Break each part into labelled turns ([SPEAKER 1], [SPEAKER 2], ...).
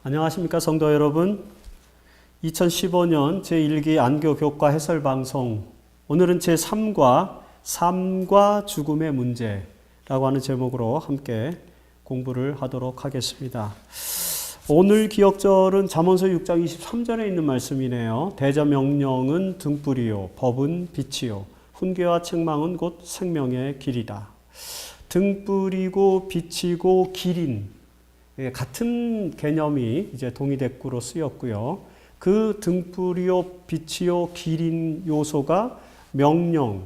[SPEAKER 1] 안녕하십니까 성도 여러분. 2015년 제1기 안교 교과 해설 방송, 오늘은 제3과 삶과 죽음의 문제라고 하는 제목으로 함께 공부를 하도록 하겠습니다. 오늘 기억절은 잠언서 6장 23절에 있는 말씀이네요. 대저 명령은 등불이요 법은 빛이요 훈계와 책망은 곧 생명의 길이다. 등불이고 빛이고 길인, 같은 개념이 이제 동의대꾸로 쓰였고요. 그 등불이요 빛이요 길인 요소가 명령,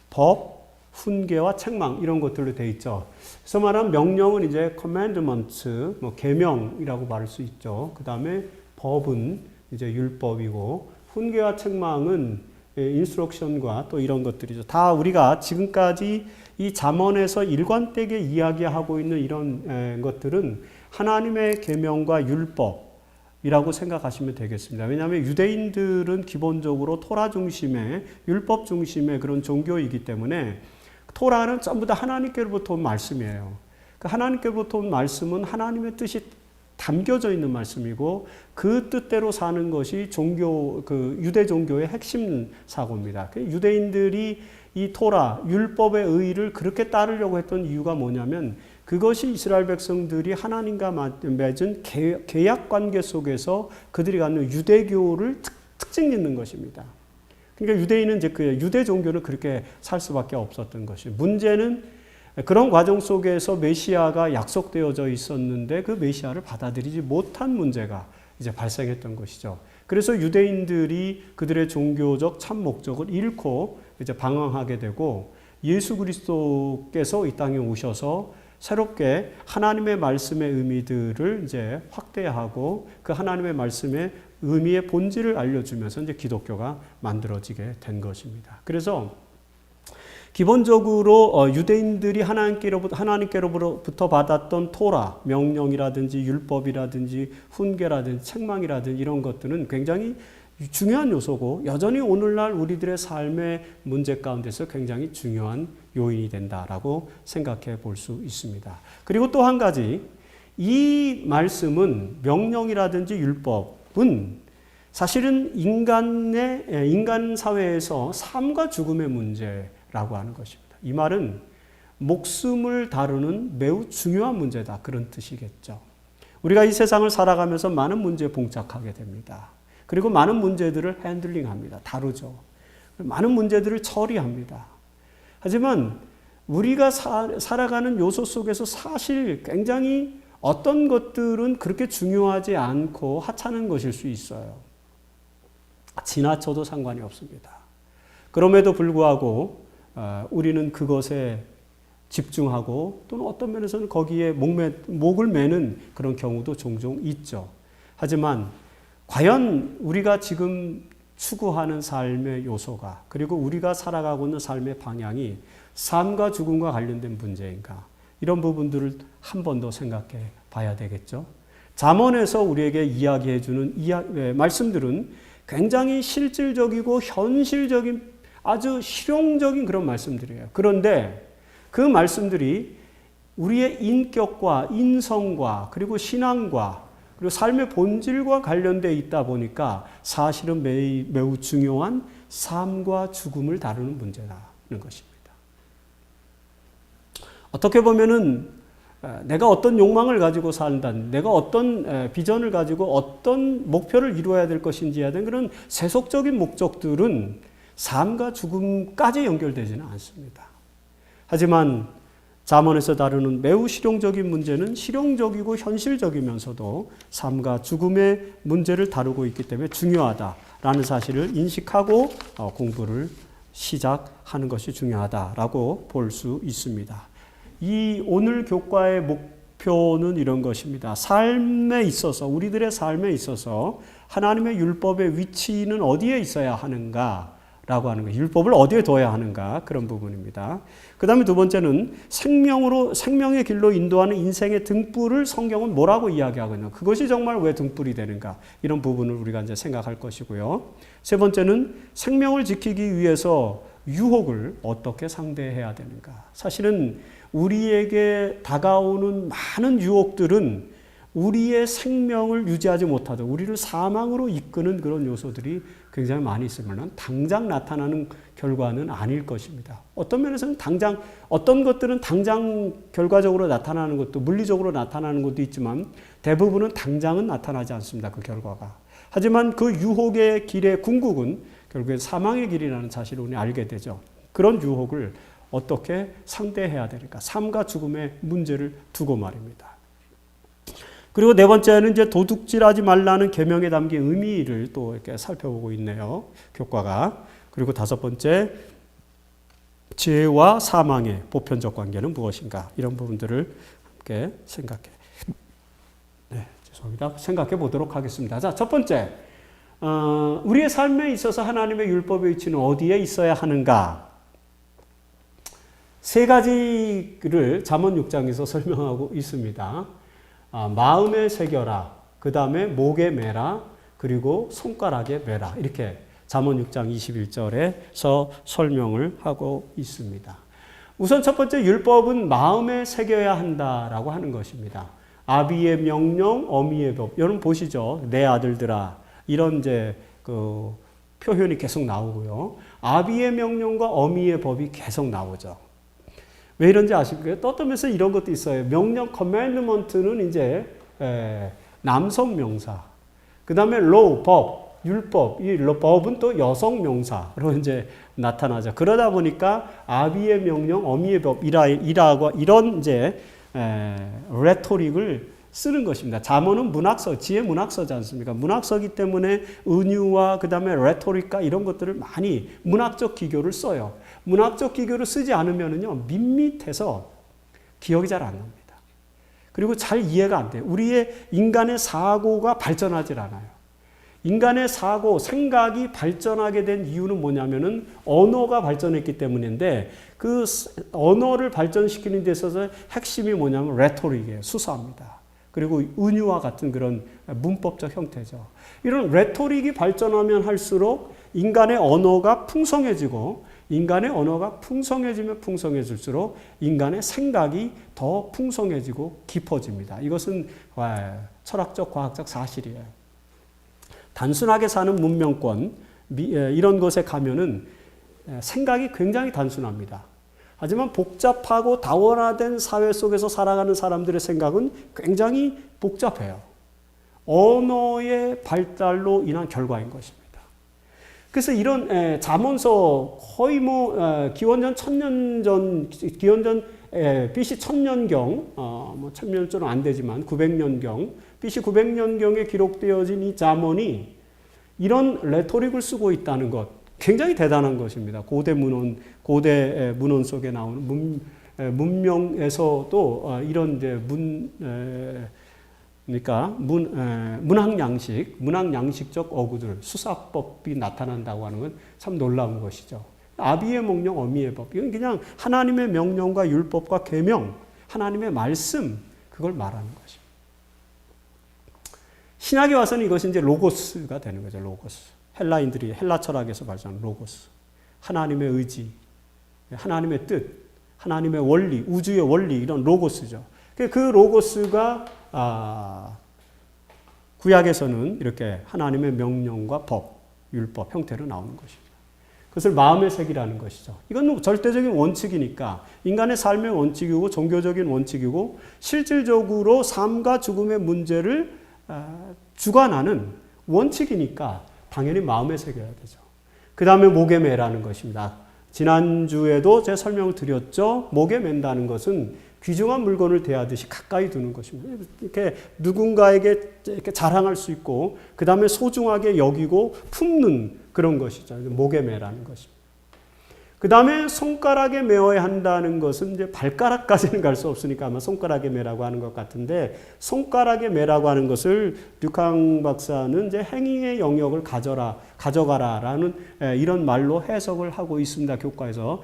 [SPEAKER 1] 법, 훈계와 책망 이런 것들로 되어 있죠. 그래서 말하면 명령은 이제 commandment, 계명이라고 말할 수 있죠. 그 다음에 법은 이제 율법이고, 훈계와 책망은 인스트럭션과 또 이런 것들이죠. 다 우리가 지금까지 이 잠언에서 일관되게 이야기하고 있는 이런 것들은 하나님의 계명과 율법이라고 생각하시면 되겠습니다. 왜냐하면 유대인들은 기본적으로 토라 중심의, 율법 중심의 그런 종교이기 때문에 토라는 전부 다 하나님께로부터 온 말씀이에요. 그 하나님께로부터 온 말씀은 하나님의 뜻이 담겨져 있는 말씀이고, 그 뜻대로 사는 것이 유대 종교의 핵심 사고입니다. 유대인들이 이 토라, 율법의 의의를 그렇게 따르려고 했던 이유가 뭐냐면, 그것이 이스라엘 백성들이 하나님과 맺은 계약 관계 속에서 그들이 갖는 유대교를 특징 짓는 것입니다. 그러니까 유대인은 이제 그 유대 종교를 그렇게 살 수밖에 없었던 것이, 문제는 그런 과정 속에서 메시아가 약속되어져 있었는데 그 메시아를 받아들이지 못한 문제가 이제 발생했던 것이죠. 그래서 유대인들이 그들의 종교적 참 목적을 잃고 이제 방황하게 되고, 예수 그리스도께서 이 땅에 오셔서 새롭게 하나님의 말씀의 의미들을 이제 확대하고 그 하나님의 말씀의 의미의 본질을 알려주면서 이제 기독교가 만들어지게 된 것입니다. 그래서 기본적으로 유대인들이 하나님께로부터 받았던 토라, 명령이라든지 율법이라든지 훈계라든지 책망이라든지 이런 것들은 굉장히 중요한 요소고, 여전히 오늘날 우리들의 삶의 문제 가운데서 굉장히 중요한 요인이 된다라고 생각해 볼 수 있습니다. 그리고 또 한 가지, 이 말씀은, 명령이라든지 율법은 사실은 인간 사회에서 삶과 죽음의 문제라고 하는 것입니다. 이 말은 목숨을 다루는 매우 중요한 문제다, 그런 뜻이겠죠. 우리가 이 세상을 살아가면서 많은 문제에 봉착하게 됩니다. 그리고 많은 문제들을 핸들링합니다. 다루죠. 많은 문제들을 처리합니다. 하지만 우리가 살아가는 요소 속에서 사실 굉장히 어떤 것들은 그렇게 중요하지 않고 하찮은 것일 수 있어요. 지나쳐도 상관이 없습니다. 그럼에도 불구하고 우리는 그것에 집중하고, 또는 어떤 면에서는 거기에 목을 매는 그런 경우도 종종 있죠. 하지만 과연 우리가 지금 추구하는 삶의 요소가, 그리고 우리가 살아가고 있는 삶의 방향이 삶과 죽음과 관련된 문제인가, 이런 부분들을 한 번 더 생각해 봐야 되겠죠. 잠언에서 우리에게 이야기해 주는 말씀들은 굉장히 실질적이고 현실적인, 아주 실용적인 그런 말씀들이에요. 그런데 그 말씀들이 우리의 인격과 인성과 그리고 신앙과 그리고 삶의 본질과 관련되어 있다 보니까 사실은 매우 중요한 삶과 죽음을 다루는 문제라는 것입니다. 어떻게 보면은 내가 어떤 욕망을 가지고 산다, 내가 어떤 비전을 가지고 어떤 목표를 이루어야 될 것인지에 대한 그런 세속적인 목적들은 삶과 죽음까지 연결되지는 않습니다. 하지만 잠언에서 다루는 매우 실용적인 문제는 실용적이고 현실적이면서도 삶과 죽음의 문제를 다루고 있기 때문에 중요하다라는 사실을 인식하고 공부를 시작하는 것이 중요하다라고 볼 수 있습니다. 이 오늘 교과의 목표는 이런 것입니다. 삶에 있어서, 우리들의 삶에 있어서 하나님의 율법의 위치는 어디에 있어야 하는가 라고 하는 거예요. 율법을 어디에 둬야 하는가, 그런 부분입니다. 그 다음에 두 번째는 생명의 길로 인도하는 인생의 등불을 성경은 뭐라고 이야기하고 있나, 그것이 정말 왜 등불이 되는가, 이런 부분을 우리가 이제 생각할 것이고요. 세 번째는 생명을 지키기 위해서 유혹을 어떻게 상대해야 되는가. 사실은 우리에게 다가오는 많은 유혹들은 우리의 생명을 유지하지 못하도록 우리를 사망으로 이끄는 그런 요소들이 굉장히 많이 있으면 당장 나타나는 결과는 아닐 것입니다. 어떤 면에서는 어떤 것들은 당장 결과적으로 나타나는 것도 물리적으로 나타나는 것도 있지만 대부분은 당장은 나타나지 않습니다. 그 결과가. 하지만 그 유혹의 길의 궁극은 결국에 사망의 길이라는 사실을 우리 알게 되죠. 그런 유혹을 어떻게 상대해야 되니까 삶과 죽음의 문제를 두고 말입니다. 그리고 네 번째는 이제 도둑질하지 말라는 계명에 담긴 의미를 또 이렇게 살펴보고 있네요. 교과가. 그리고 다섯 번째, 죄와 사망의 보편적 관계는 무엇인가? 이런 부분들을 함께 생각해 보도록 하겠습니다. 자, 첫 번째, 우리의 삶에 있어서 하나님의 율법의 위치는 어디에 있어야 하는가? 세 가지를 잠언 6장에서 설명하고 있습니다. 마음에 새겨라, 그 다음에 목에 매라, 그리고 손가락에 매라. 이렇게 잠언 6장 21절에서 설명을 하고 있습니다. 우선 첫 번째 율법은 마음에 새겨야 한다라고 하는 것입니다. 아비의 명령, 어미의 법. 여러분 보시죠. 내 아들들아. 이런 이제 그 표현이 계속 나오고요. 아비의 명령과 어미의 법이 계속 나오죠. 왜 이런지 아십니까? 떠들면서 이런 것도 있어요. 명령, commandment는 이제 남성 명사. 그 다음에 law, 법, 율법. 이 법은 또 여성 명사로 이제 나타나죠. 그러다 보니까 아비의 명령, 어미의 법, 이라고 이런 이제 레토릭을 쓰는 것입니다. 잠언은 문학서, 지혜 문학서지 않습니까? 문학서기 때문에 은유와 그 다음에 레토릭과 이런 것들을 많이 문학적 기교를 써요. 문학적 기교를 쓰지 않으면요 밋밋해서 기억이 잘 안 납니다. 그리고 잘 이해가 안 돼요. 우리의 인간의 사고가 발전하질 않아요. 인간의 사고, 생각이 발전하게 된 이유는 뭐냐면은 언어가 발전했기 때문인데 그 언어를 발전시키는 데 있어서 핵심이 뭐냐면 레토릭이에요. 수사입니다. 그리고 은유와 같은 그런 문법적 형태죠. 이런 레토릭이 발전하면 할수록 인간의 언어가 풍성해지고 인간의 언어가 풍성해지면 풍성해질수록 인간의 생각이 더 풍성해지고 깊어집니다. 이것은 철학적, 과학적 사실이에요. 단순하게 사는 문명권, 이런 것에 가면은 생각이 굉장히 단순합니다. 하지만 복잡하고 다원화된 사회 속에서 살아가는 사람들의 생각은 굉장히 복잡해요. 언어의 발달로 인한 결과인 것입니다. 그래서 이런 잠언서 거의 기원전 1000년 전, 기원전 BC 1000년경, 1000년쯤은 안 되지만 900년경, BC 900년경에 기록되어진 이 잠언이 이런 레토릭을 쓰고 있다는 것, 굉장히 대단한 것입니다. 고대 문헌 속에 나오는 문명에서도 이런 이제 문학 양식적 어구들, 수사법이 나타난다고 하는 건 참 놀라운 것이죠. 아비의 명령, 어미의 법. 이건 그냥 하나님의 명령과 율법과 계명, 하나님의 말씀, 그걸 말하는 것입니다. 신약에 와서는 이것이 이제 로고스가 되는 거죠. 로고스. 헬라인들이 헬라 철학에서 발전한 로고스. 하나님의 의지, 하나님의 뜻, 하나님의 원리, 우주의 원리, 이런 로고스죠. 그 로고스가 구약에서는 이렇게 하나님의 명령과 법, 율법 형태로 나오는 것입니다. 그것을 마음의 색이라는 것이죠. 이건 절대적인 원칙이니까 인간의 삶의 원칙이고 종교적인 원칙이고 실질적으로 삶과 죽음의 문제를 주관하는 원칙이니까 당연히 마음에 새겨야 되죠. 그 다음에 목에 매라는 것입니다. 지난주에도 제가 설명을 드렸죠. 목에 맨다는 것은 귀중한 물건을 대하듯이 가까이 두는 것입니다. 이렇게 누군가에게 이렇게 자랑할 수 있고, 그 다음에 소중하게 여기고 품는 그런 것이죠. 목에 매라는 것입니다. 그 다음에 손가락에 매어야 한다는 것은 이제 발가락까지는 갈 수 없으니까 아마 손가락에 매라고 하는 것 같은데, 손가락에 매라고 하는 것을 류캉 박사는 이제 행위의 영역을 가져가라라는 이런 말로 해석을 하고 있습니다. 교과에서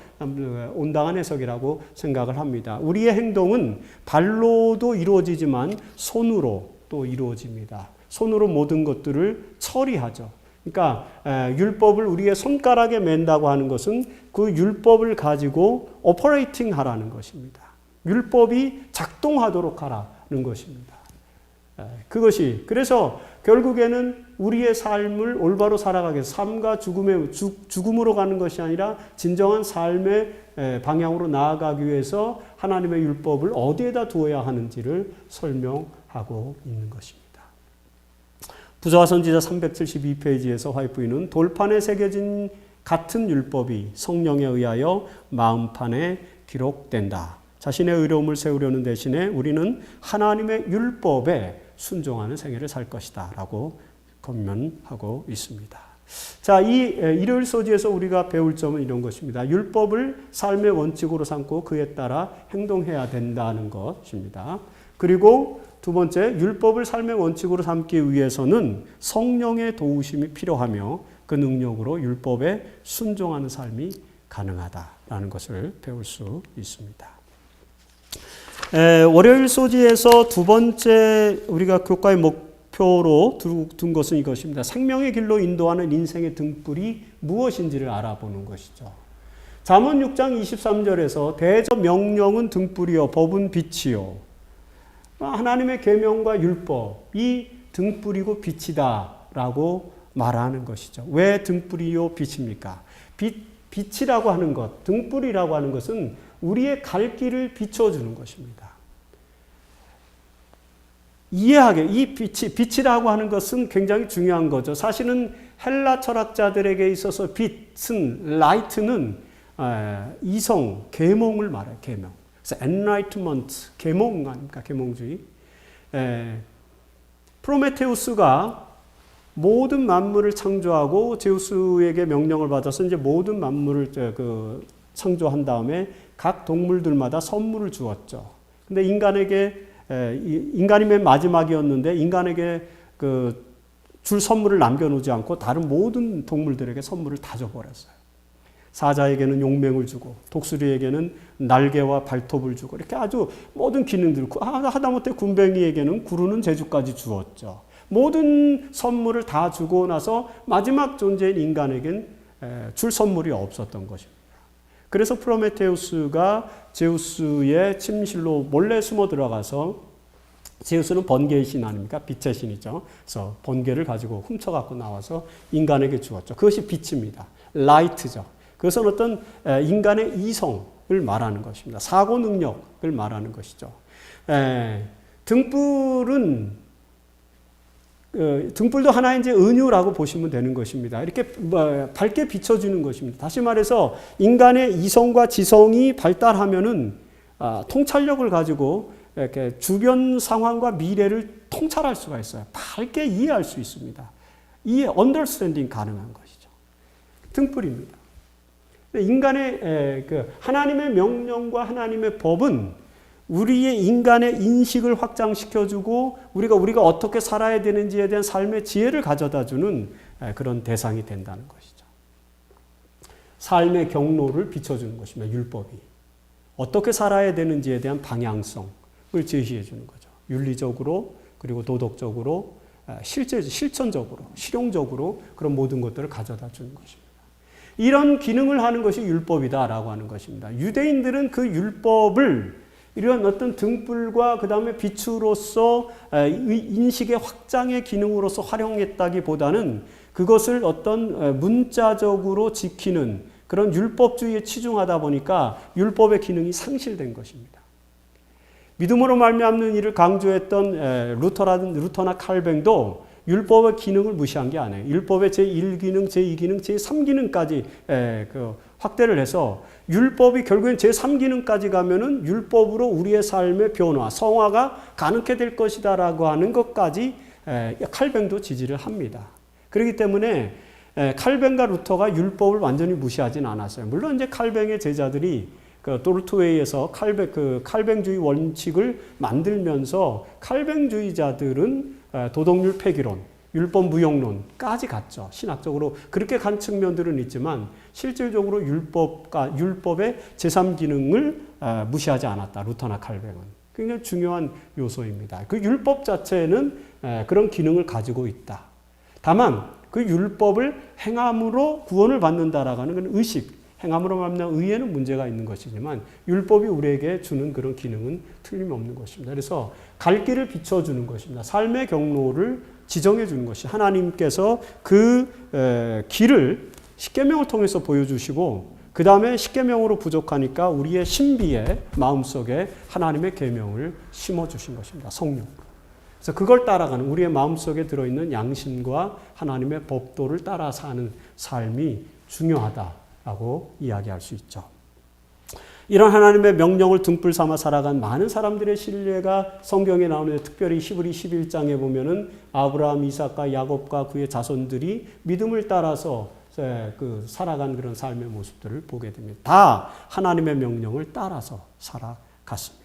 [SPEAKER 1] 온당한 해석이라고 생각을 합니다. 우리의 행동은 발로도 이루어지지만 손으로 또 이루어집니다. 손으로 모든 것들을 처리하죠. 그러니까 율법을 우리의 손가락에 맨다고 하는 것은 그 율법을 가지고 오퍼레이팅 하라는 것입니다. 율법이 작동하도록 하라는 것입니다. 그것이 그래서 결국에는 우리의 삶을 올바로 살아가기 위해서 삶과 죽음으로 가는 것이 아니라 진정한 삶의 방향으로 나아가기 위해서 하나님의 율법을 어디에다 두어야 하는지를 설명하고 있는 것입니다. 부조화 선지자 372페이지에서 화이트부인은 돌판에 새겨진 같은 율법이 성령에 의하여 마음판에 기록된다. 자신의 의로움을 세우려는 대신에 우리는 하나님의 율법에 순종하는 생애를 살 것이다 라고 권면하고 있습니다. 자, 이 일요일 소지에서 우리가 배울 점은 이런 것입니다. 율법을 삶의 원칙으로 삼고 그에 따라 행동해야 된다는 것입니다. 그리고 두 번째, 율법을 삶의 원칙으로 삼기 위해서는 성령의 도우심이 필요하며 그 능력으로 율법에 순종하는 삶이 가능하다라는 것을 배울 수 있습니다. 월요일 소지에서 두 번째 우리가 교과의 목표로 둔 것은 이것입니다. 생명의 길로 인도하는 인생의 등불이 무엇인지를 알아보는 것이죠. 잠언 6장 23절에서 대저 명령은 등불이요 법은 빛이요. 하나님의 계명과 율법이 등불이고 빛이다라고 말하는 것이죠. 왜 등불이요 빛입니까? 빛이라고 하는 것, 등불이라고 하는 것은 우리의 갈 길을 비춰주는 것입니다. 이해하게 이 빛이라고 하는 것은 굉장히 중요한 거죠. 사실은 헬라 철학자들에게 있어서 빛은 라이트는 이성, 계몽을 말해요. 계몽. 그래서 enlightenment, 계몽 아닙니까? 계몽주의. 프로메테우스가 모든 만물을 창조하고 제우스에게 명령을 받아서 이제 모든 만물을 창조한 다음에 각 동물들마다 선물을 주었죠. 근데 인간이 맨 마지막이었는데 인간에게 줄 선물을 남겨놓지 않고 다른 모든 동물들에게 선물을 다 줘버렸어요. 사자에게는 용맹을 주고 독수리에게는 날개와 발톱을 주고 이렇게 아주 모든 기능들, 하다못해 군뱅이에게는 구르는 재주까지 주었죠. 모든 선물을 다 주고 나서 마지막 존재인 인간에겐 줄 선물이 없었던 것입니다. 그래서 프로메테우스가 제우스의 침실로 몰래 숨어 들어가서, 제우스는 번개의 신 아닙니까? 빛의 신이죠. 그래서 번개를 가지고 훔쳐갖고 나와서 인간에게 주었죠. 그것이 빛입니다. 라이트죠. 그것은 어떤 인간의 이성을 말하는 것입니다. 사고 능력을 말하는 것이죠. 등불도 하나의 이제 은유라고 보시면 되는 것입니다. 이렇게 밝게 비춰주는 것입니다. 다시 말해서 인간의 이성과 지성이 발달하면은 통찰력을 가지고 이렇게 주변 상황과 미래를 통찰할 수가 있어요. 밝게 이해할 수 있습니다. 언더스탠딩 가능한 것이죠. 등불입니다. 인간의 하나님의 명령과 하나님의 법은 우리의 인간의 인식을 확장시켜주고 우리가 어떻게 살아야 되는지에 대한 삶의 지혜를 가져다주는 그런 대상이 된다는 것이죠. 삶의 경로를 비춰주는 것입니다. 율법이. 어떻게 살아야 되는지에 대한 방향성을 제시해 주는 거죠. 윤리적으로 그리고 도덕적으로 실천적으로 실용적으로 그런 모든 것들을 가져다 주는 것입니다. 이런 기능을 하는 것이 율법이다라고 하는 것입니다. 유대인들은 그 율법을 이런 어떤 등불과 그 다음에 빛으로서 인식의 확장의 기능으로서 활용했다기보다는 그것을 어떤 문자적으로 지키는 그런 율법주의에 치중하다 보니까 율법의 기능이 상실된 것입니다. 믿음으로 말미암는 일을 강조했던 루터나 칼뱅도 율법의 기능을 무시한 게 아니에요. 율법의 제1기능, 제2기능, 제3기능까지 확대를 해서 율법이 결국엔 제3기능까지 가면은 율법으로 우리의 삶의 변화, 성화가 가능케 될 것이다라고 하는 것까지 칼뱅도 지지를 합니다. 그렇기 때문에 칼뱅과 루터가 율법을 완전히 무시하진 않았어요. 물론 이제 칼뱅의 제자들이 도르트웨이에서 칼뱅주의 원칙을 만들면서 칼뱅주의자들은 도덕률 폐기론, 율법 무용론까지 갔죠. 신학적으로 그렇게 간 측면들은 있지만 실질적으로 율법의 제3기능을 무시하지 않았다. 루터나 칼뱅은. 굉장히 중요한 요소입니다. 그 율법 자체는 그런 기능을 가지고 있다. 다만 그 율법을 행함으로 구원을 받는다라고 하는 건 행함으로 말미암아 의에는 문제가 있는 것이지만 율법이 우리에게 주는 그런 기능은 틀림없는 것입니다. 그래서 갈 길을 비춰주는 것입니다. 삶의 경로를 지정해 주는 것이 하나님께서 그 길을 십계명을 통해서 보여주시고 그 다음에 십계명으로 부족하니까 우리의 신비의 마음속에 하나님의 계명을 심어주신 것입니다. 성령. 그래서 그걸 따라가는 우리의 마음속에 들어있는 양심과 하나님의 법도를 따라 사는 삶이 중요하다라고 이야기할 수 있죠. 이런 하나님의 명령을 등불 삼아 살아간 많은 사람들의 신뢰가 성경에 나오는데 특별히 히브리 11장에 보면은 아브라함, 이삭과 야곱과 그의 자손들이 믿음을 따라서 살아간 그런 삶의 모습들을 보게 됩니다. 다 하나님의 명령을 따라서 살아갔습니다.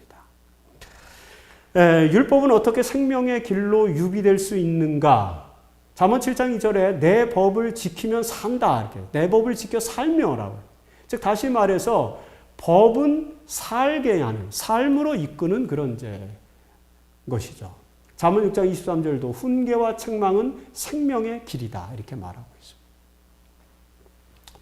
[SPEAKER 1] 율법은 어떻게 생명의 길로 유비될 수 있는가? 잠언 7장 2절에 내 법을 지키면 산다. 이렇게 내 법을 지켜 살며라고. 즉 다시 말해서 법은 살게 하는 삶으로 이끄는 그런 것이죠. 잠언 6장 23절도 훈계와 책망은 생명의 길이다 이렇게 말하고 있습니다.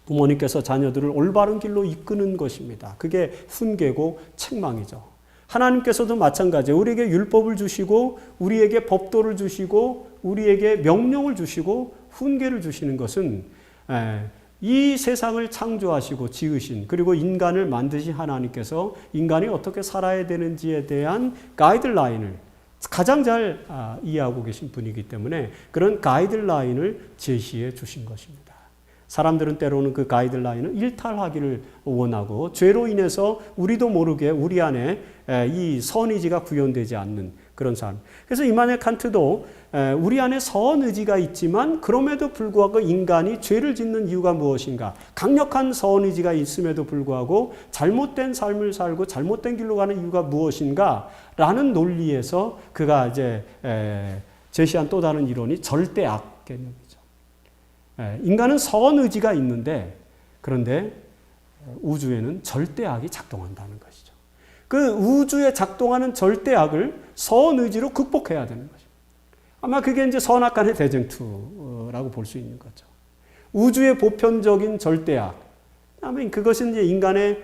[SPEAKER 1] 부모님께서 자녀들을 올바른 길로 이끄는 것입니다. 그게 훈계고 책망이죠. 하나님께서도 마찬가지예요. 우리에게 율법을 주시고 우리에게 법도를 주시고 우리에게 명령을 주시고 훈계를 주시는 것은 이 세상을 창조하시고 지으신 그리고 인간을 만드신 하나님께서 인간이 어떻게 살아야 되는지에 대한 가이드라인을 가장 잘 이해하고 계신 분이기 때문에 그런 가이드라인을 제시해 주신 것입니다. 사람들은 때로는 그 가이드라인을 일탈하기를 원하고 죄로 인해서 우리도 모르게 우리 안에 이 선의지가 구현되지 않는 그런 삶. 그래서 이마누엘 칸트도 우리 안에 선의지가 있지만 그럼에도 불구하고 인간이 죄를 짓는 이유가 무엇인가? 강력한 선의지가 있음에도 불구하고 잘못된 삶을 살고 잘못된 길로 가는 이유가 무엇인가? 라는 논리에서 그가 제시한 또 다른 이론이 절대악 개념이죠. 인간은 선의지가 있는데 그런데 우주에는 절대악이 작동한다는 것이죠. 그 우주에 작동하는 절대악을 선의지로 극복해야 되는 것입니다. 아마 그게 이제 선악간의 대쟁투라고 볼 수 있는 거죠. 우주의 보편적인 절대악. 아마 그것은 이제 인간의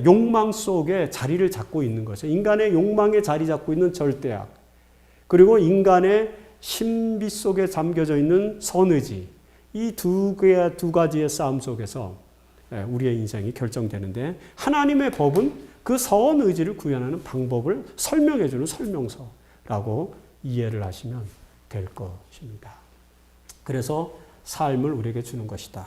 [SPEAKER 1] 욕망 속에 자리를 잡고 있는 거죠. 인간의 욕망에 자리 잡고 있는 절대악. 그리고 인간의 신비 속에 잠겨져 있는 선의지. 이 두 가지의 싸움 속에서 우리의 인생이 결정되는데 하나님의 법은 그 선의지를 구현하는 방법을 설명해 주는 설명서라고 이해를 하시면 될 것입니다. 그래서 삶을 우리에게 주는 것이다.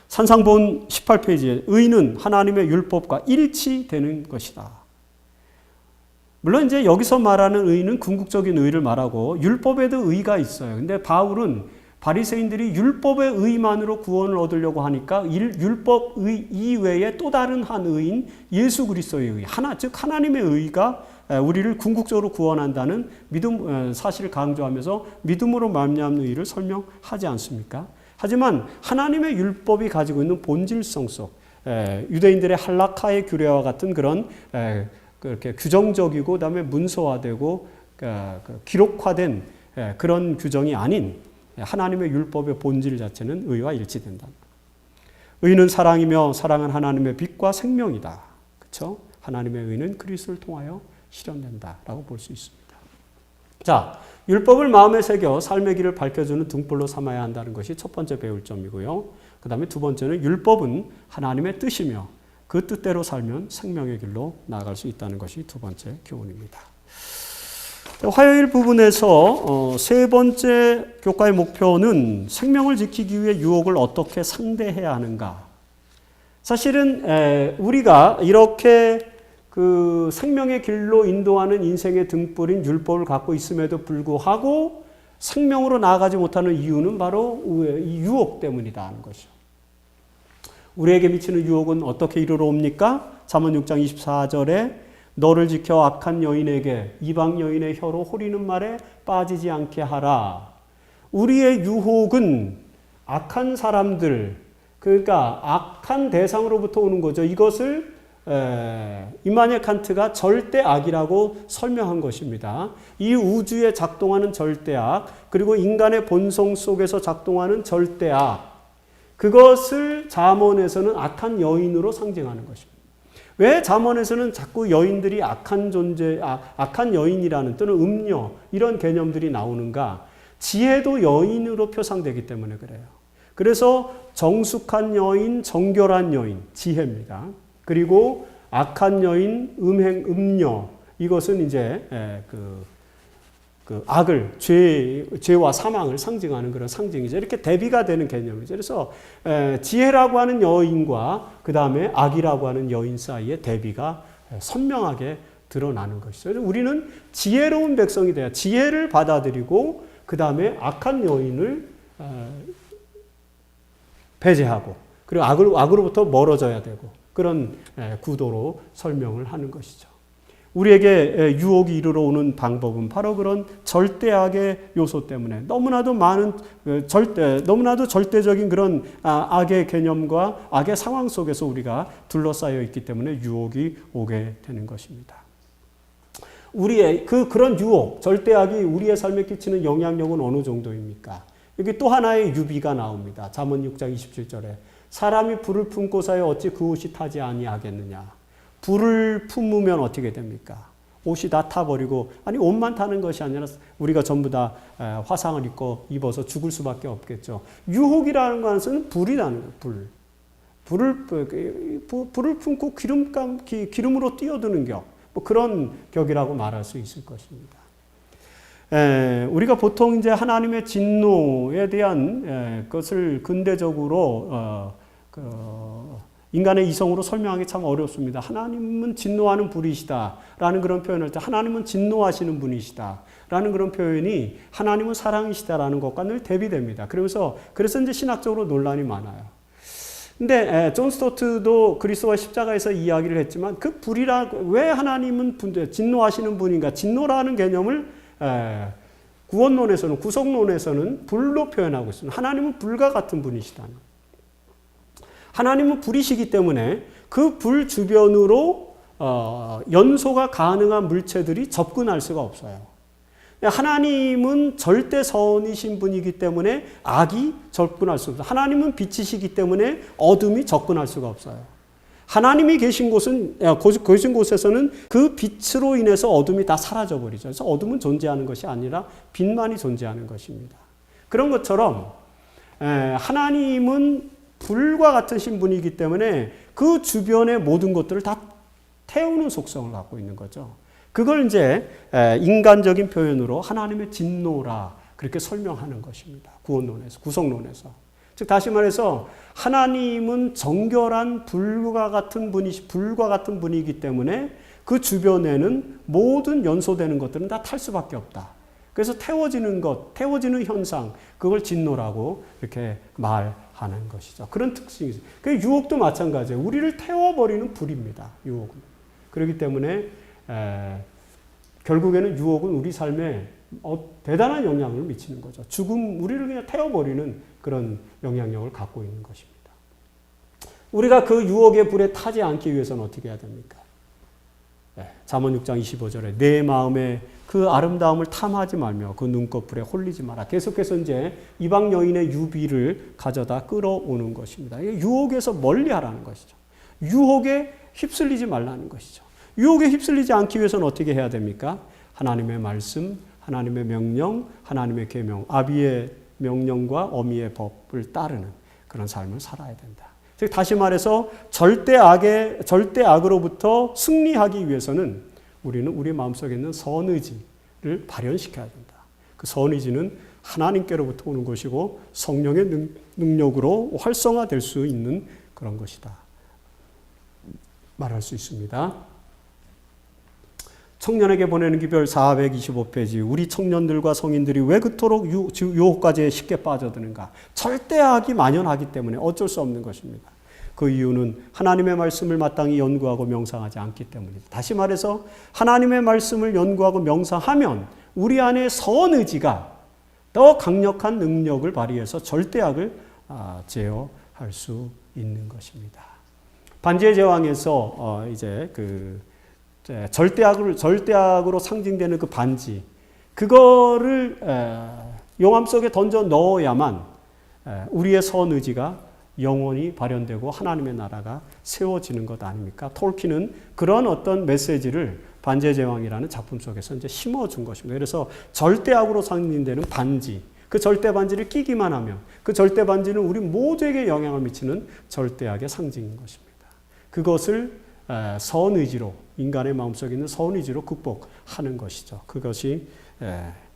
[SPEAKER 1] 산상본 18페이지에 의는 하나님의 율법과 일치되는 것이다. 물론 이제 여기서 말하는 의는 궁극적인 의를 말하고 율법에도 의가 있어요. 근데 바울은 바리새인들이 율법의 의만으로 구원을 얻으려고 하니까 율법 의 이외에 또 다른 한 의인 예수 그리스도의 의, 즉 하나님의 의가 우리를 궁극적으로 구원한다는 믿음 사실을 강조하면서 믿음으로 말미암는 의를 설명하지 않습니까? 하지만 하나님의 율법이 가지고 있는 본질성 속 유대인들의 할라카의 규례와 같은 그런 그렇게 규정적이고 그다음에 문서화되고 기록화된 그런 규정이 아닌 하나님의 율법의 본질 자체는 의와 일치된다. 의는 사랑이며 사랑은 하나님의 빛과 생명이다. 그렇죠? 하나님의 의는 그리스도를 통하여 실현된다라고 볼 수 있습니다. 자, 율법을 마음에 새겨 삶의 길을 밝혀주는 등불로 삼아야 한다는 것이 첫 번째 배울 점이고요. 그 다음에 두 번째는 율법은 하나님의 뜻이며 그 뜻대로 살면 생명의 길로 나아갈 수 있다는 것이 두 번째 교훈입니다. 화요일 부분에서 세 번째 교과의 목표는 생명을 지키기 위해 유혹을 어떻게 상대해야 하는가. 사실은 우리가 이렇게 그 생명의 길로 인도하는 인생의 등불인 율법을 갖고 있음에도 불구하고 생명으로 나아가지 못하는 이유는 바로 이 유혹 때문이라는 것이죠. 우리에게 미치는 유혹은 어떻게 이르러 옵니까? 잠언 6장 24절에 너를 지켜 악한 여인에게 이방 여인의 혀로 호리는 말에 빠지지 않게 하라. 우리의 유혹은 악한 사람들, 그러니까 악한 대상으로부터 오는 거죠. 이것을 이마누엘 칸트가 절대악이라고 설명한 것입니다. 이 우주에 작동하는 절대악, 그리고 인간의 본성 속에서 작동하는 절대악, 그것을 잠언에서는 악한 여인으로 상징하는 것입니다. 왜 잠언에서는 자꾸 여인들이 악한 존재, 악한 여인이라는 또는 음녀 이런 개념들이 나오는가? 지혜도 여인으로 표상되기 때문에 그래요. 그래서 정숙한 여인, 정결한 여인, 지혜입니다. 그리고 악한 여인, 음녀 이것은 이제 그 악을, 죄와 사망을 상징하는 그런 상징이죠. 이렇게 대비가 되는 개념이죠. 그래서 지혜라고 하는 여인과 그 다음에 악이라고 하는 여인 사이의 대비가 선명하게 드러나는 것이죠. 우리는 지혜로운 백성이 돼야 지혜를 받아들이고 그 다음에 악한 여인을 배제하고 그리고 악으로부터 멀어져야 되고 그런 구도로 설명을 하는 것이죠. 우리에게 유혹이 이르러 오는 방법은 바로 그런 절대악의 요소 때문에 너무나도 절대적인 그런 악의 개념과 악의 상황 속에서 우리가 둘러싸여 있기 때문에 유혹이 오게 되는 것입니다. 우리의 그런 유혹, 절대악이 우리의 삶에 끼치는 영향력은 어느 정도입니까? 여기 또 하나의 유비가 나옵니다. 잠언 6장 27절에 사람이 불을 품고 사여 어찌 그 옷이 타지 아니하겠느냐. 불을 품으면 어떻게 됩니까? 옷이 다 타버리고 아니 옷만 타는 것이 아니라 우리가 전부 다 화상을 입어서 죽을 수밖에 없겠죠. 유혹이라는 것은 불이라는 거예요. 불을 품고 기름으로 뛰어드는 격, 뭐 그런 격이라고 말할 수 있을 것입니다. 우리가 보통 이제 하나님의 진노에 대한 것을 근대적으로 인간의 이성으로 설명하기 참 어렵습니다. 하나님은 진노하는 분이시다라는 그런 표현을 할 때 하나님은 진노하시는 분이시다라는 그런 표현이 하나님은 사랑이시다라는 것과 늘 대비됩니다. 그래서 이제 신학적으로 논란이 많아요. 근데 존 스토트도 그리스도와 십자가에서 이야기를 했지만 그 왜 하나님은 진노하시는 분인가? 진노라는 개념을 구원론에서는 구속론에서는 불로 표현하고 있습니다. 하나님은 불과 같은 분이시다. 하나님은 불이시기 때문에 그 불 주변으로 연소가 가능한 물체들이 접근할 수가 없어요. 하나님은 절대 선이신 분이기 때문에 악이 접근할 수 없어요. 하나님은 빛이시기 때문에 어둠이 접근할 수가 없어요. 하나님이 계신 곳에서는 그 빛으로 인해서 어둠이 다 사라져버리죠. 그래서 어둠은 존재하는 것이 아니라 빛만이 존재하는 것입니다. 그런 것처럼 하나님은 불과 같은 신분이기 때문에 그 주변의 모든 것들을 다 태우는 속성을 갖고 있는 거죠. 그걸 이제 인간적인 표현으로 하나님의 진노라 그렇게 설명하는 것입니다. 구원론에서, 구속론에서. 즉 다시 말해서 하나님은 정결한 불과 같은 분이기 때문에 그 주변에는 모든 연소되는 것들은 다 탈 수밖에 없다. 그래서 태워지는 현상, 그걸 진노라고 이렇게 말하는 것이죠. 그런 특징이 있어요. 그 유혹도 마찬가지예요. 우리를 태워버리는 불입니다. 유혹은. 그렇기 때문에 결국에는 유혹은 우리 삶에 대단한 영향을 미치는 거죠. 우리를 그냥 태워버리는 그런 영향력을 갖고 있는 것입니다. 우리가 그 유혹의 불에 타지 않기 위해서는 어떻게 해야 됩니까? 잠언 6장 25절에 내 마음에 그 아름다움을 탐하지 말며 그 눈꺼풀에 홀리지 마라. 계속해서 이제 이방 여인의 유비를 가져다 끌어오는 것입니다. 유혹에서 멀리하라는 것이죠. 유혹에 휩쓸리지 말라는 것이죠. 유혹에 휩쓸리지 않기 위해서는 어떻게 해야 됩니까? 하나님의 말씀, 하나님의 명령, 하나님의 계명, 아비의 명령과 어미의 법을 따르는 그런 삶을 살아야 된다. 즉 다시 말해서 절대악으로부터 승리하기 위해서는 우리는 우리 마음속에 있는 선의지를 발현시켜야 된다. 그 선의지는 하나님께로부터 오는 것이고 성령의 능력으로 활성화될 수 있는 그런 것이다. 말할 수 있습니다. 청년에게 보내는 기별 425페이지. 우리 청년들과 성인들이 왜 그토록 유혹까지 쉽게 빠져드는가? 절대악이 만연하기 때문에 어쩔 수 없는 것입니다. 그 이유는 하나님의 말씀을 마땅히 연구하고 명상하지 않기 때문입니다. 다시 말해서 하나님의 말씀을 연구하고 명상하면 우리 안에 선의지가 더 강력한 능력을 발휘해서 절대악을 제어할 수 있는 것입니다. 반지의 제왕에서 이제 절대악으로 상징되는 그 반지, 그거를 용암 속에 던져 넣어야만 우리의 선의지가 영원히 발현되고 하나님의 나라가 세워지는 것 아닙니까? 톨킨은 그런 어떤 메시지를 반지의 제왕이라는 작품 속에서 이제 심어준 것입니다. 그래서 절대악으로 상징되는 반지, 그 절대 반지를 끼기만 하면 그 절대 반지는 우리 모두에게 영향을 미치는 절대악의 상징인 것입니다. 그것을 선의지로, 인간의 마음속에 있는 선의지로 극복하는 것이죠. 그것이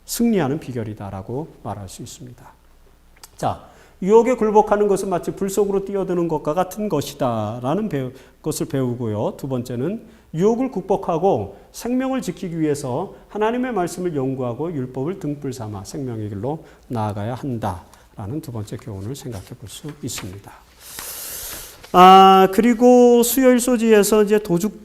[SPEAKER 1] 승리하는 비결이다라고 말할 수 있습니다. 자, 유혹에 굴복하는 것은 마치 불 속으로 뛰어드는 것과 같은 것이다라는 것을 배우고요. 두 번째는 유혹을 극복하고 생명을 지키기 위해서 하나님의 말씀을 연구하고 율법을 등불 삼아 생명의 길로 나아가야 한다라는 두 번째 교훈을 생각해 볼 수 있습니다. 그리고 수요일 소지에서 이제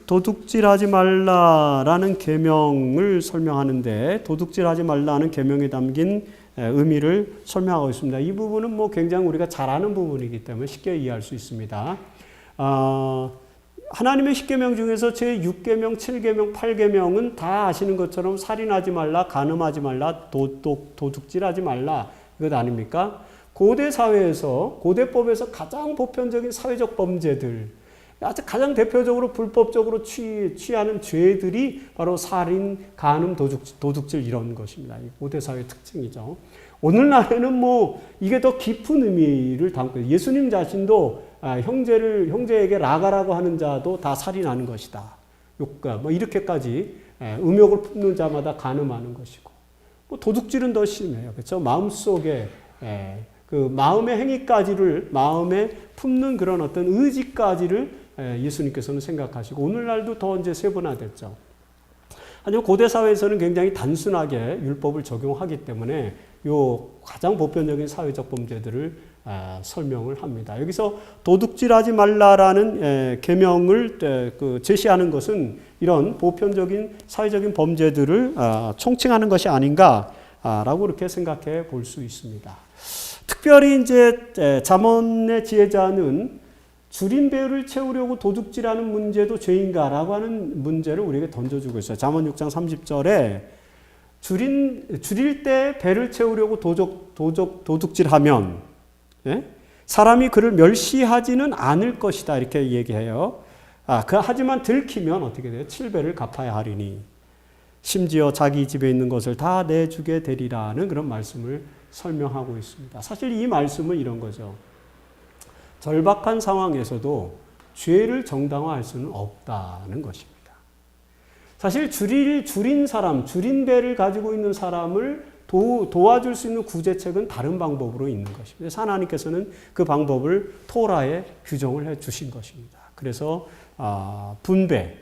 [SPEAKER 1] 도둑질하지 말라라는 계명을 설명하는데 도둑질하지 말라는 계명에 담긴 의미를 설명하고 있습니다. 이 부분은 뭐 굉장히 우리가 잘 아는 부분이기 때문에 쉽게 이해할 수 있습니다. 하나님의 10계명 중에서 제 6계명, 7계명, 8계명은 다 아시는 것처럼 살인하지 말라, 간음하지 말라, 도둑질하지 말라 이것 아닙니까? 고대 사회에서, 고대법에서 가장 보편적인 사회적 범죄들, 가장 대표적으로 불법적으로 취하는 죄들이 바로 살인, 간음, 도둑질 이런 것입니다. 고대 사회의 특징이죠. 오늘날에는 뭐 이게 더 깊은 의미를 담고 있어요. 예수님 자신도 형제에게 라가라고 하는 자도 다 살인하는 것이다. 욕가 뭐 이렇게까지 음욕을 품는 자마다 간음하는 것이고, 뭐 도둑질은 더 심해요. 그렇죠? 마음속에 그 마음의 행위까지를 마음에 품는 그런 어떤 의지까지를 예수님께서는 생각하시고 오늘날도 더 이제 세분화됐죠. 하지만 고대 사회에서는 굉장히 단순하게 율법을 적용하기 때문에 요 가장 보편적인 사회적 범죄들을 설명을 합니다. 여기서 도둑질하지 말라라는 계명을 제시하는 것은 이런 보편적인 사회적인 범죄들을 총칭하는 것이 아닌가라고 그렇게 생각해 볼 수 있습니다. 특별히 이제 잠언의 지혜자는 줄인 배를 채우려고 도둑질하는 문제도 죄인가라고 하는 문제를 우리에게 던져주고 있어요. 잠언 6장 30절에 줄일 때 배를 채우려고 도둑질하면 사람이 그를 멸시하지는 않을 것이다 이렇게 얘기해요. 하지만 들키면 어떻게 돼요? 7배를 갚아야 하리니 심지어 자기 집에 있는 것을 다 내주게 되리라는 그런 말씀을 설명하고 있습니다. 사실 이 말씀은 이런 거죠. 절박한 상황에서도 죄를 정당화할 수는 없다는 것입니다. 사실 줄인 사람, 줄인 배를 가지고 있는 사람을 도와줄 수 있는 구제책은 다른 방법으로 있는 것입니다. 그래서 하나님께서는 그 방법을 토라에 규정을 해 주신 것입니다. 그래서 분배,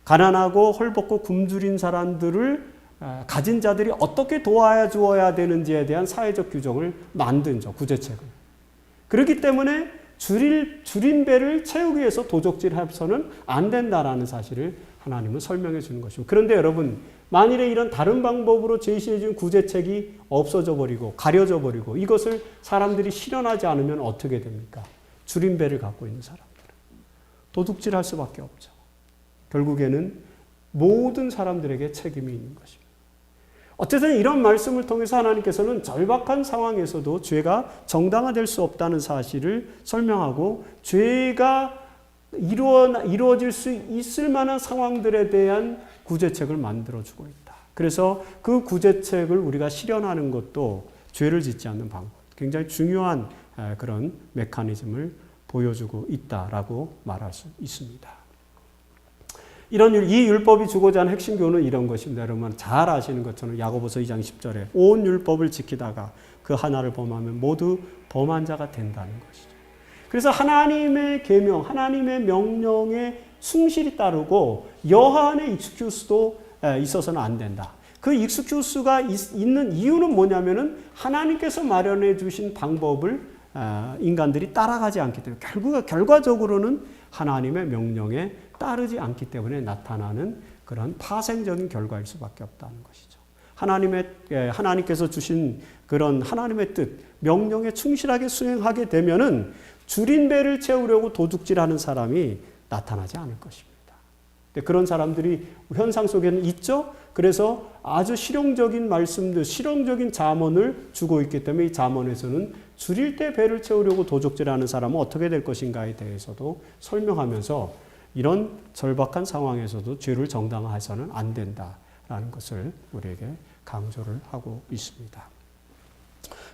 [SPEAKER 1] 가난하고 헐벗고 굶주린 사람들을 가진 자들이 어떻게 도와주어야 되는지에 대한 사회적 규정을 만든 구제책을. 그렇기 때문에 줄인 배를 채우기 위해서 도적질해서는 안 된다라는 사실을 하나님은 설명해 주는 것입니다. 그런데 여러분, 만일에 이런 다른 방법으로 제시해 준 구제책이 없어져 버리고 가려져 버리고 이것을 사람들이 실현하지 않으면 어떻게 됩니까? 줄인 배를 갖고 있는 사람들은 도둑질할 수밖에 없죠. 결국에는 모든 사람들에게 책임이 있는 것입니다. 어쨌든 이런 말씀을 통해서 하나님께서는 절박한 상황에서도 죄가 정당화될 수 없다는 사실을 설명하고 죄가 이루어질 수 있을 만한 상황들에 대한 구제책을 만들어주고 있다. 그래서 그 구제책을 우리가 실현하는 것도 죄를 짓지 않는 방법, 굉장히 중요한 그런 메커니즘을 보여주고 있다라고 말할 수 있습니다. 이 율법이 주고자 하는 핵심 교훈은 이런 것입니다. 여러분 잘 아시는 것처럼 야고보서 2장 10절에 온 율법을 지키다가 그 하나를 범하면 모두 범한 자가 된다는 것이죠. 그래서 하나님의 계명, 하나님의 명령에 충실히 따르고 여한의 익스큐스도 있어서는 안 된다. 그 익스큐스가 있는 이유는 뭐냐면은 하나님께서 마련해 주신 방법을 인간들이 따라가지 않기 때문에 결과적으로는 하나님의 명령에 따르지 않기 때문에 나타나는 그런 파생적인 결과일 수밖에 없다는 것이죠. 하나님께서 주신 그런 하나님의 뜻, 명령에 충실하게 수행하게 되면은 줄인 배를 채우려고 도둑질하는 사람이 나타나지 않을 것입니다. 근데 그런 사람들이 현상 속에는 있죠. 그래서 아주 실용적인 말씀들, 실용적인 잠언을 주고 있기 때문에 이 잠언에서는 줄일 때 배를 채우려고 도적질하는 사람은 어떻게 될 것인가에 대해서도 설명하면서 이런 절박한 상황에서도 죄를 정당화해서는 안 된다라는 것을 우리에게 강조를 하고 있습니다.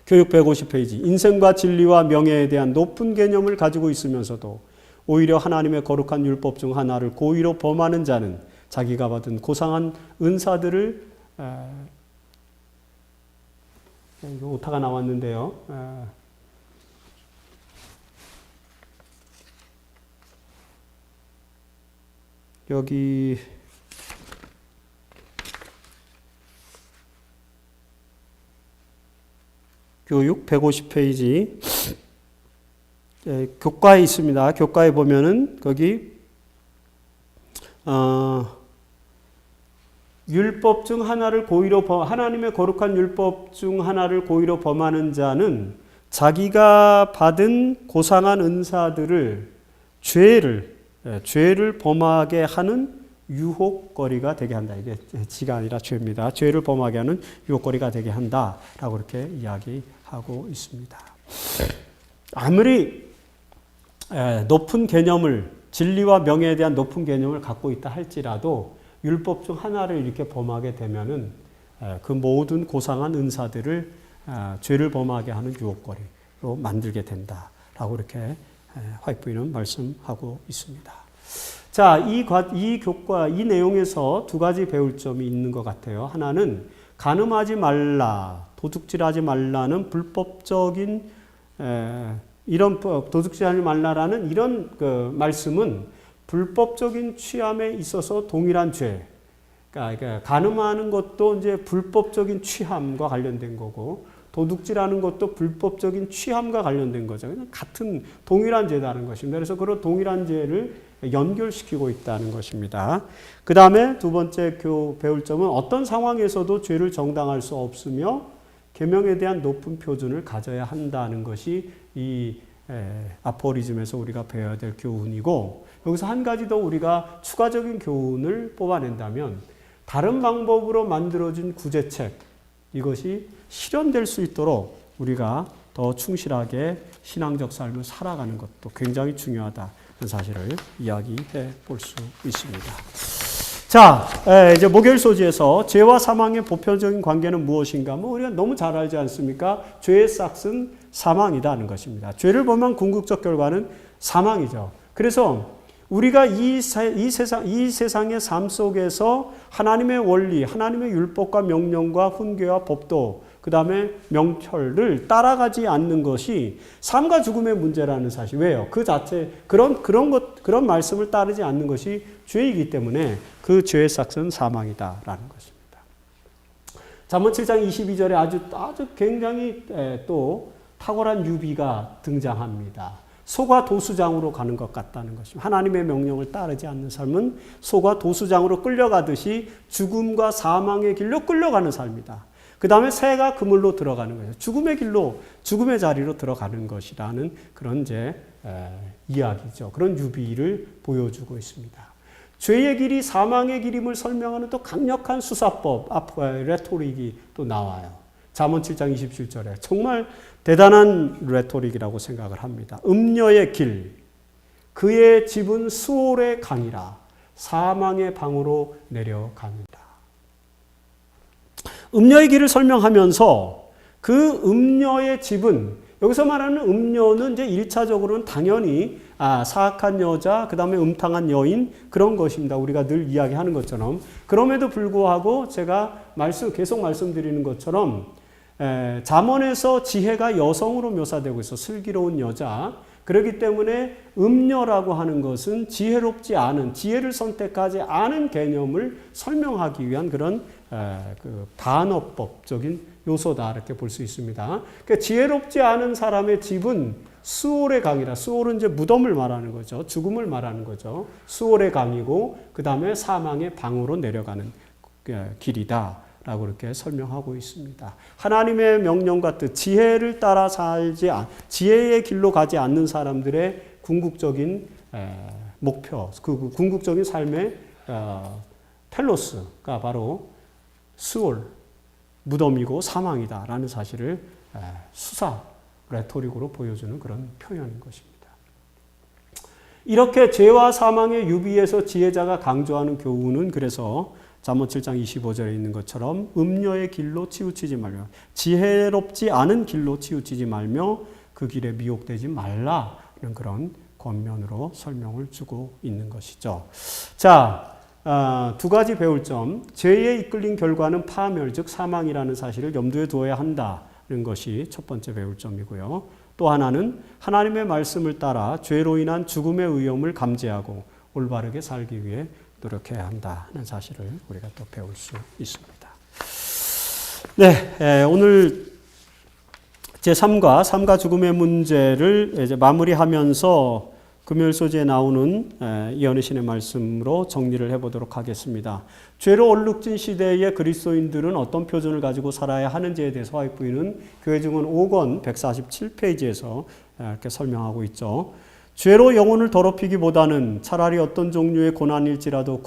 [SPEAKER 1] 교육 150페이지. 인생과 진리와 명예에 대한 높은 개념을 가지고 있으면서도 오히려 하나님의 거룩한 율법 중 하나를 고의로 범하는 자는 자기가 받은 고상한 은사들을 이거 오타가 나왔는데요. 여기 교육 150페이지 교과에 있습니다. 교과에 보면은 거기 율법 중 하나를 고의로 하나님의 거룩한 율법 중 하나를 고의로 범하는 자는 자기가 받은 고상한 은사들을 죄를 범하게 하는 유혹거리가 되게 한다. 이게 지가 아니라 죄입니다. 죄를 범하게 하는 유혹거리가 되게 한다라고 이렇게 이야기하고 있습니다. 아무리 높은 개념을, 진리와 명예에 대한 높은 개념을 갖고 있다 할지라도 율법 중 하나를 이렇게 범하게 되면은 그 모든 고상한 은사들을 죄를 범하게 하는 유혹거리로 만들게 된다라고 이렇게 화이트부인은 말씀하고 있습니다. 자, 이 교과, 이 내용에서 두 가지 배울 점이 있는 것 같아요. 하나는 간음하지 말라, 도둑질하지 말라는 불법적인 이런 도둑질하지 말라라는 이런 그 말씀은 불법적인 취함에 있어서 동일한 죄. 그러니까 간음하는 것도 이제 불법적인 취함과 관련된 거고 도둑질하는 것도 불법적인 취함과 관련된 거죠. 그냥 같은 동일한 죄다는 것입니다. 그래서 그런 동일한 죄를 연결시키고 있다는 것입니다. 그 다음에 두 번째 배울 점은 어떤 상황에서도 죄를 정당할 수 없으며 계명에 대한 높은 표준을 가져야 한다는 것이 이 아포리즘에서 우리가 배워야 될 교훈이고, 여기서 한 가지 더 우리가 추가적인 교훈을 뽑아낸다면 다른 방법으로 만들어진 구제책, 이것이 실현될 수 있도록 우리가 더 충실하게 신앙적 삶을 살아가는 것도 굉장히 중요하다는 사실을 이야기해 볼 수 있습니다. 자, 이제 목요일 소지에서 죄와 사망의 보편적인 관계는 무엇인가? 우리가 너무 잘 알지 않습니까? 죄의 싹은 사망이다는 것입니다. 죄를 범한 궁극적 결과는 사망이죠. 그래서 우리가 이 세상의 삶 속에서 하나님의 원리, 하나님의 율법과 명령과 훈계와 법도, 그 다음에 명철을 따라가지 않는 것이 삶과 죽음의 문제라는 사실. 왜요? 그 자체, 그런 말씀을 따르지 않는 것이 죄이기 때문에 그 죄의 싹은 사망이다라는 것입니다. 잠언 7장 22절에 아주 굉장히 또 탁월한 유비가 등장합니다. 소가 도수장으로 가는 것 같다는 것입니다. 하나님의 명령을 따르지 않는 삶은 소가 도수장으로 끌려가듯이 죽음과 사망의 길로 끌려가는 삶이다. 그 다음에 새가 그물로 들어가는 거예요. 죽음의 길로, 죽음의 자리로 들어가는 것이라는 그런 이야기죠. 그런 유비를 보여주고 있습니다. 죄의 길이 사망의 길임을 설명하는 또 강력한 수사법, 레토릭이 또 나와요. 잠언 7장 27절에 정말 대단한 레토릭이라고 생각을 합니다. 음녀의 길, 그의 집은 수올의 강이라 사망의 방으로 내려갑니다. 음녀의 길을 설명하면서 그 음녀의 집은, 여기서 말하는 음녀는 이제 1차적으로는 당연히 사악한 여자, 그 다음에 음탕한 여인, 그런 것입니다. 우리가 늘 이야기하는 것처럼. 그럼에도 불구하고 제가 계속 말씀드리는 것처럼 잠언에서 지혜가 여성으로 묘사되고 있어. 슬기로운 여자. 그렇기 때문에 음녀라고 하는 것은 지혜롭지 않은, 지혜를 선택하지 않은 개념을 설명하기 위한 그런 단어법적인 요소다, 이렇게 볼 수 있습니다. 그러니까 지혜롭지 않은 사람의 집은 수올의 강이라. 수올은 이제 무덤을 말하는 거죠. 죽음을 말하는 거죠. 수올의 강이고 그 다음에 사망의 방으로 내려가는 길이다 라고 이렇게 설명하고 있습니다. 하나님의 명령과 뜻, 지혜를 따라 지혜의 길로 가지 않는 사람들의 궁극적인 목표, 그 궁극적인 삶의 텔로스가 바로 스올, 무덤이고 사망이다라는 사실을 수사, 레토릭으로 보여주는 그런 표현인 것입니다. 이렇게 죄와 사망의 유비에서 지혜자가 강조하는 교훈은 그래서 잠언 7장 25절에 있는 것처럼 음녀의 길로 치우치지 말며 지혜롭지 않은 길로 치우치지 말며 그 길에 미혹되지 말라는 그런 권면으로 설명을 주고 있는 것이죠. 자, 두 가지 배울 점. 죄에 이끌린 결과는 파멸, 즉 사망이라는 사실을 염두에 두어야 한다는 것이 첫 번째 배울 점이고요. 또 하나는 하나님의 말씀을 따라 죄로 인한 죽음의 위험을 감지하고 올바르게 살기 위해 노력해야 한다는 사실을 우리가 또 배울 수 있습니다. 네, 오늘 제3과 삶과 죽음의 문제를 이제 마무리하면서 금요일 소재에 나오는 이현희 신의 말씀으로 정리를 해보도록 하겠습니다. 죄로 얼룩진 시대의 그리스도인들은 어떤 표준을 가지고 살아야 하는지에 대해서 화이프이는 교회 증언 5권 147페이지에서 이렇게 설명하고 있죠. 죄로 영혼을 더럽히기보다는 차라리 어떤 종류의 고난일지라도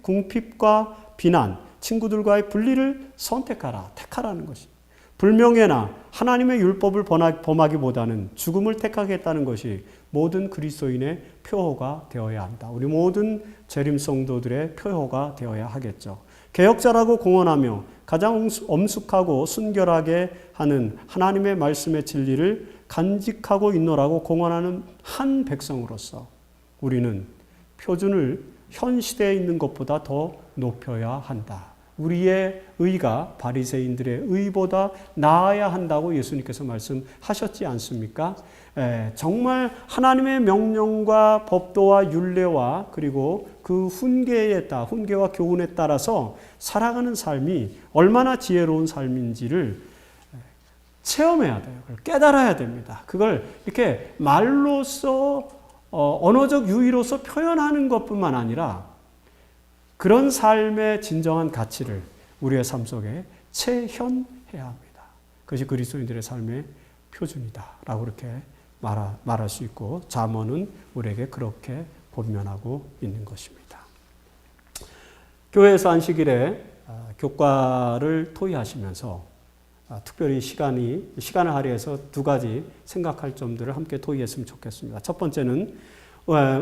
[SPEAKER 1] 궁핍과 비난, 친구들과의 분리를 택하라는 것입니다. 불명예나 하나님의 율법을 범하기보다는 죽음을 택하겠다는 것이 모든 그리스도인의 표어가 되어야 한다. 우리 모든 재림 성도들의 표어가 되어야 하겠죠. 개혁자라고 공언하며 가장 엄숙하고 순결하게 하는 하나님의 말씀의 진리를 간직하고 있노라고 공언하는 한 백성으로서 우리는 표준을 현 시대에 있는 것보다 더 높여야 한다. 우리의 의가 바리새인들의 의보다 나아야 한다고 예수님께서 말씀하셨지 않습니까? 정말 하나님의 명령과 법도와 율례와 그리고 그 훈계와 교훈에 따라서 살아가는 삶이 얼마나 지혜로운 삶인지를 체험해야 돼요. 깨달아야 됩니다. 그걸 이렇게 말로써 언어적 유의로서 표현하는 것뿐만 아니라 그런 삶의 진정한 가치를 우리의 삶 속에 체현해야 합니다. 그것이 그리스도인들의 삶의 표준이다라고 그렇게 말할 수 있고 잠언은 우리에게 그렇게 권면하고 있는 것입니다. 교회에서 안식일에 교과를 토의하시면서 특별히 시간을 할애해서 두 가지 생각할 점들을 함께 토의했으면 좋겠습니다. 첫 번째는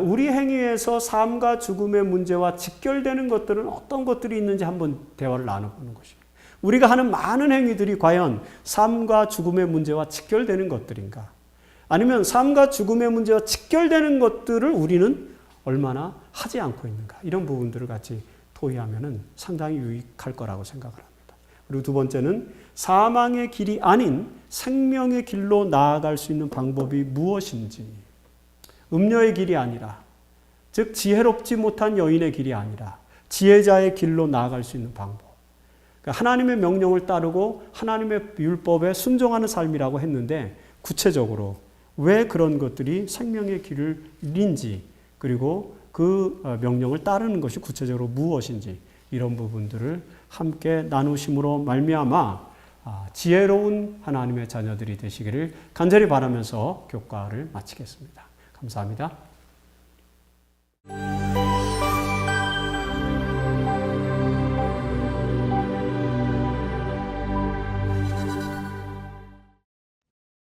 [SPEAKER 1] 우리 행위에서 삶과 죽음의 문제와 직결되는 것들은 어떤 것들이 있는지 한번 대화를 나눠보는 것입니다. 우리가 하는 많은 행위들이 과연 삶과 죽음의 문제와 직결되는 것들인가? 아니면 삶과 죽음의 문제와 직결되는 것들을 우리는 얼마나 하지 않고 있는가? 이런 부분들을 같이 토의하면 상당히 유익할 거라고 생각을 합니다. 그리고 두 번째는 사망의 길이 아닌 생명의 길로 나아갈 수 있는 방법이 무엇인지, 음녀의 길이 아니라, 즉 지혜롭지 못한 여인의 길이 아니라 지혜자의 길로 나아갈 수 있는 방법. 그러니까 하나님의 명령을 따르고 하나님의 율법에 순종하는 삶이라고 했는데 구체적으로 왜 그런 것들이 생명의 길인지 그리고 그 명령을 따르는 것이 구체적으로 무엇인지 이런 부분들을 함께 나누심으로 말미암아 지혜로운 하나님의 자녀들이 되시기를 간절히 바라면서 교과를 마치겠습니다. 감사합니다.